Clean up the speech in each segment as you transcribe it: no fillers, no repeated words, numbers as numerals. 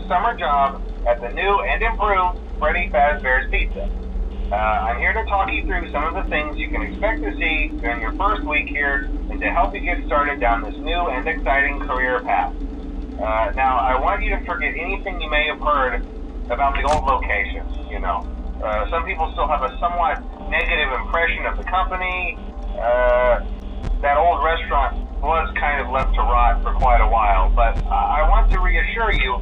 summer job at the new and improved Freddy Fazbear's Pizza. I'm here to talk you through some of the things you can expect to see during your first week here and to help you get started down this new and exciting career path. Now, I want you to forget anything you may have heard about the old location, you know. Some people still have a somewhat negative impression of the company. That old restaurant was kind of left to rot for quite a while, but I want to reassure you,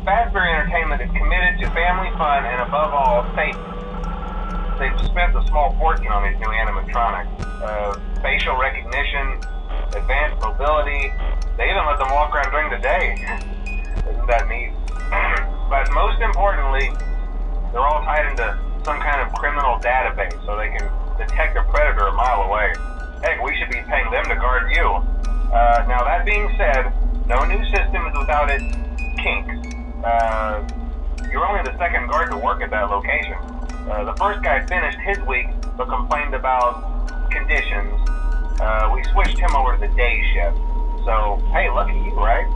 Fazbear Entertainment is committed to family fun and above all, safety. They've spent a small fortune on these new animatronics. Facial recognition, advanced mobility, they even let them walk around during the day. Isn't that neat? But most importantly, they're all tied into some kind of criminal database so they can detect a predator a mile away. Heck, we should be paying them to guard you. Now that being said, no new system is without its kinks. You're only the second guard to work at that location. The first guy finished his week but complained about conditions. We switched him over to the day shift. So, hey, lucky you, right?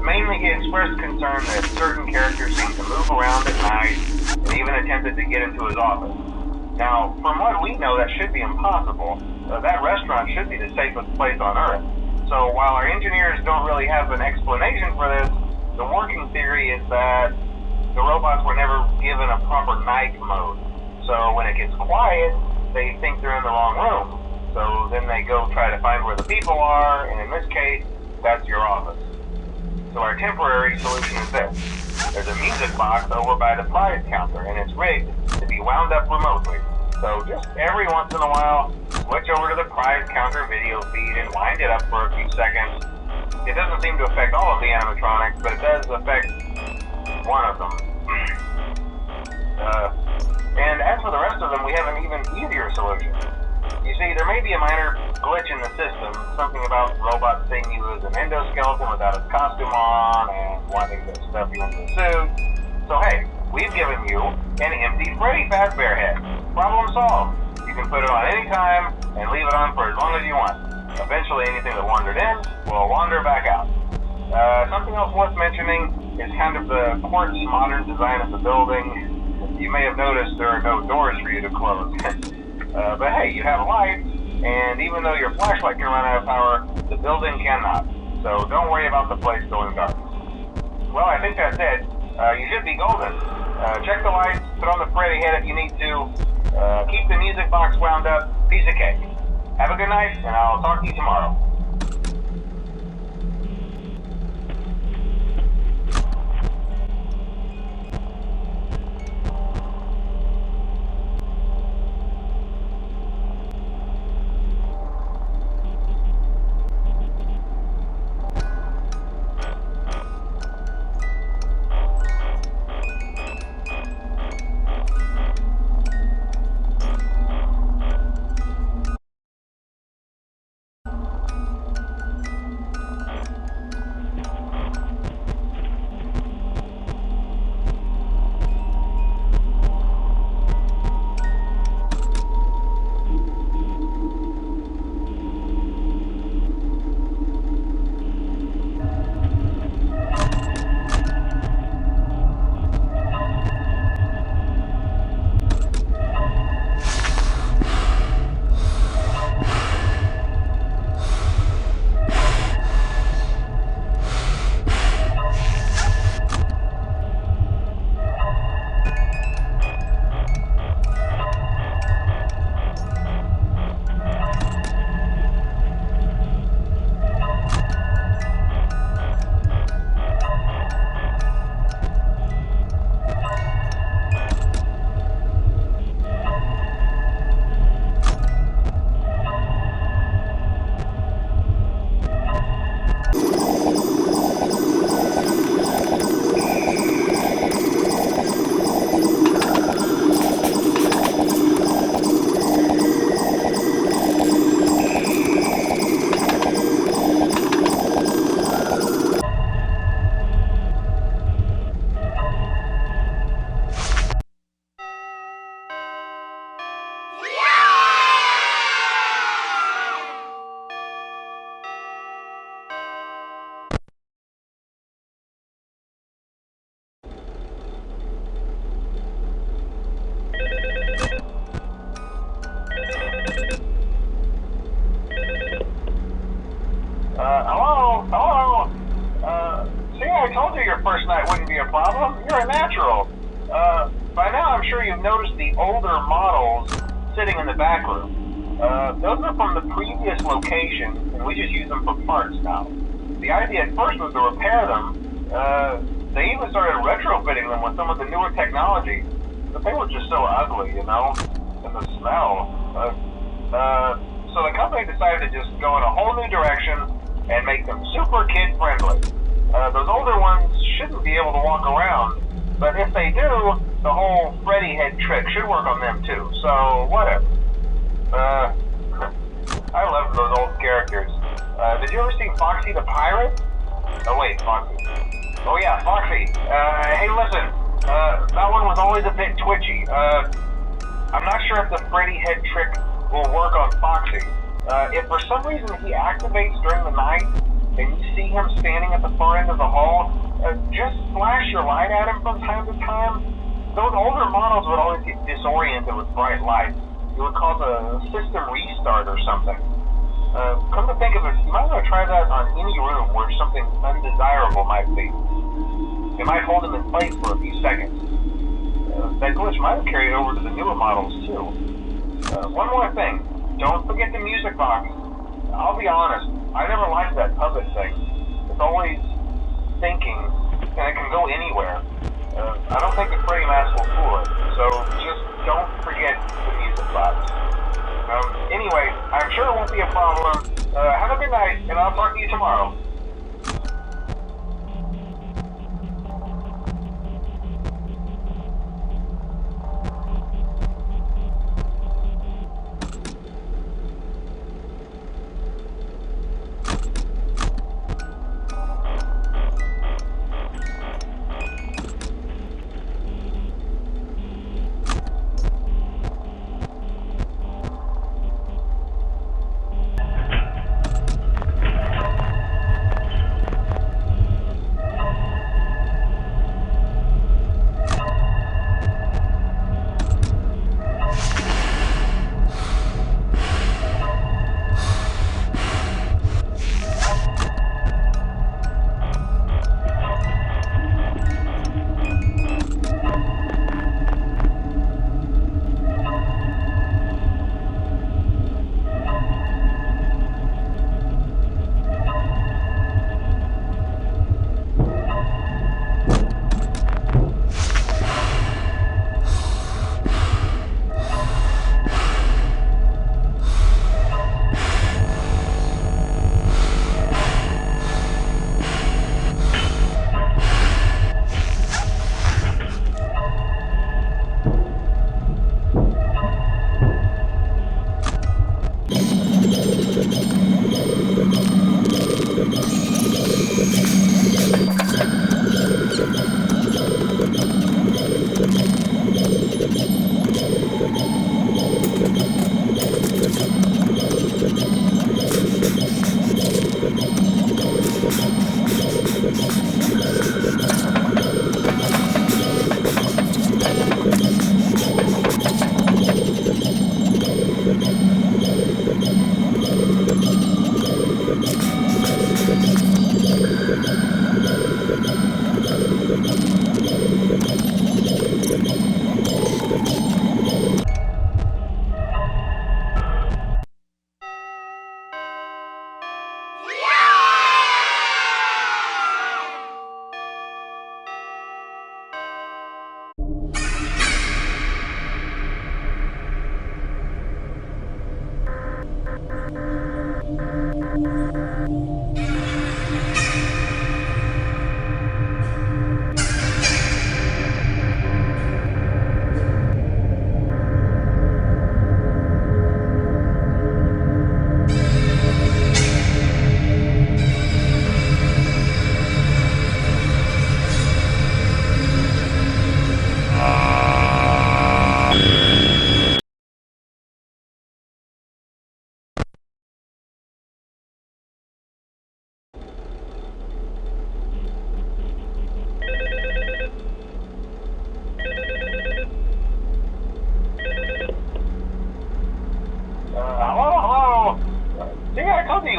Mainly he expressed concern that certain characters seemed to move around at night and even attempted to get into his office. Now, from what we know, that should be impossible. That restaurant should be the safest place on Earth. So while our engineers don't really have an explanation for this, the working theory is that the robots were never given a proper night mode. So when it gets quiet, they think they're in the wrong room. So then they go try to find where the people are, and in this case, that's your office. So our temporary solution is this. There's a music box over by the prize counter, and it's rigged to be wound up remotely. So just every once in a while, switch over to the prize counter video feed and wind it up for a few seconds. It doesn't seem to affect all of the animatronics, but it does affect one of them. And as for the rest of them, we have an even easier solution. You see, there may be a minor glitch in the system, something about robots seeing you as an endoskeleton without a costume on and wanting to stuff you into a suit. So hey, we've given you an empty Freddy Fazbear head. Problem solved. You can put it on any time and leave it on for as long as you want. Eventually anything that wandered in will wander back out. Something else worth mentioning is kind of the quartz modern design of the building. You may have noticed there are no doors for you to close. But hey, you have lights, and even though your flashlight can run out of power, the building cannot. So don't worry about the place going dark. Well, I think that's it. You should be golden. Check the lights, put on the Freddy head if you need to. Keep the music box wound up. Piece of cake. Have a good night, and I'll talk to you tomorrow. first night wouldn't be a problem. You're a natural. By now I'm sure you've noticed the older models sitting in the back room. Those are from the previous location, and we just use them for parts now. The idea at first was to repair them. They even started retrofitting them with some of the newer technology, but they were just so ugly, you know, and the smell. So the company decided to just go in a whole new direction and make them super kid-friendly. Those older ones shouldn't be able to walk around, but if they do, the whole Freddy head trick should work on them too, so whatever. I love those old characters. Did you ever see Foxy the Pirate? Oh wait, Foxy. Oh yeah, Foxy. Hey listen, that one was always a bit twitchy. I'm not sure if the Freddy head trick will work on Foxy. If for some reason he activates during the night, and you see him standing at the far end of the hall, just flash your light at him from time to time. Those older models would always get disoriented with bright lights. It would cause a system restart or something. Come to think of it, you might want to try that on any room where something undesirable might be. It might hold him in place for a few seconds. That glitch might have carried over to the newer models too. One more thing, don't forget the music box. I'll be honest, I never liked that puppet thing. It's always thinking, and it can go anywhere. I don't think the Freddy mask will fool it, so just don't forget the music box. Anyway, I'm sure it won't be a problem. Have a good night, and I'll talk to you tomorrow.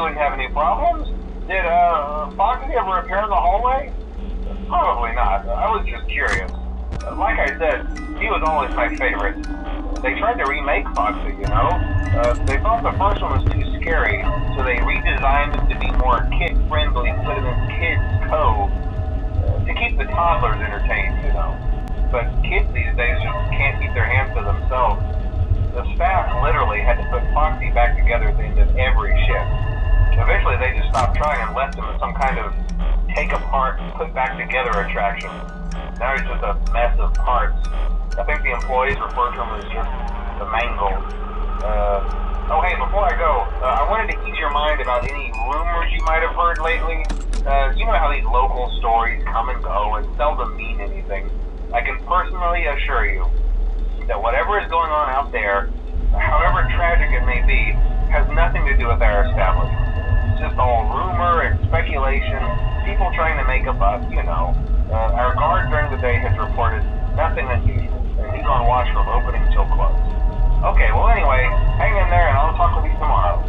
wouldn't have any problems. Did Foxy ever appear in the hallway? Probably not. I was just curious. Like I said, he was always my favorite. They tried to remake Foxy, you know? They thought the first one was too scary, so they redesigned him to be more kid-friendly, put him in Kids Cove, to keep the toddlers entertained, you know. But kids these days just can't keep their hands to themselves. The staff literally had to put Foxy back together at the end of every shift. Eventually they just stopped trying and left him in some kind of take apart, put back together attraction. Now he's just a mess of parts. I think the employees refer to him as just the mangle. Oh hey, before I go, I wanted to ease your mind about any rumors you might have heard lately. You know how these local stories come and go and seldom mean anything. I can personally assure you that whatever is going on out there, however tragic it may be, has nothing to do with our establishment. It's just all rumor and speculation, people trying to make a buck, you know. Our guard during the day has reported nothing unusual, and he's on watch from opening till close. Okay, well anyway, hang in there and I'll talk with you tomorrow.